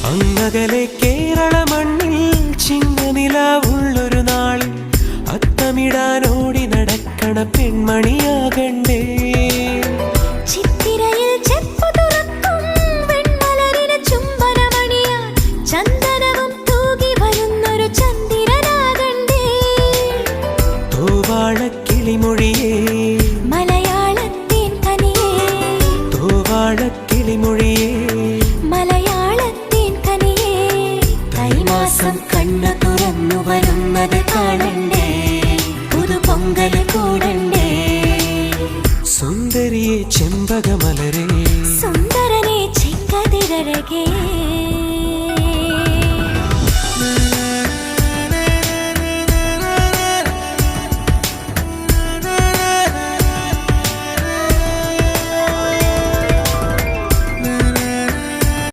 അങ്ങകലെ കേരള മണ്ണിൽ ചിങ്ങനിലാവുള്ളൊരു നാളിൽ അത്തമിടാനോടി നടക്കണ പെൺമണിയാകണ്ടേ. ചിത്തിരയിൽ ചെപ്പു തുറക്കും വെൺമലരിന് ചുംബനമണിയാൻ ചന്ദനവും തൂകി വരുന്നൊരു ചന്ദ്രനാകണ്ടേ. തോവാളക്കിളിമൊഴിയേ മലയാളത്തിൻ കനിയേ, തോവാളക്കിളിമൊഴിയേ മലയാളത്തിൻ കനിയേ. കൈമാസം കണ്ണു തുറന്നു വരുന്നത് കാണണ്ടേ, പുതുപൊങ്കല് കൂടണ്ടേ. സുന്ദരിയെ ചെമ്പകമലരേ, സുന്ദരനെ ചെങ്കതിരഴകേ.